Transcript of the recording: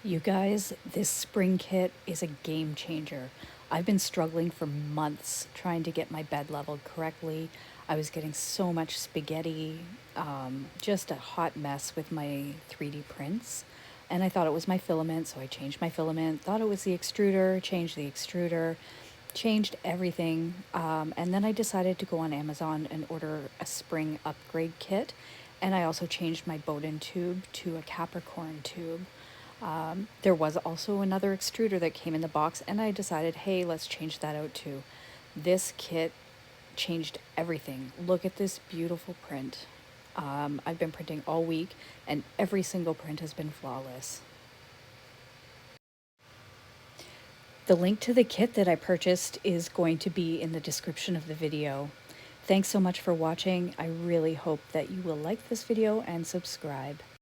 You guys, this spring kit is a game changer. I've been struggling for months trying to get my bed leveled correctly. I was getting so much spaghetti, just a hot mess with my 3D prints. And I thought it was my filament, so I changed my filament. Thought it was the extruder, changed the extruder, changed everything. And then I decided to go on Amazon and order a spring upgrade kit. And I also changed my Bowden tube to a Capricorn tube. There was also another extruder that came in the box, and I decided, hey, let's change that out too. This kit changed everything. Look at this beautiful print. I've been printing all week, and every single print has been flawless. The link to the kit that I purchased is going to be in the description of the video. Thanks so much for watching. I really hope that you will like this video and subscribe.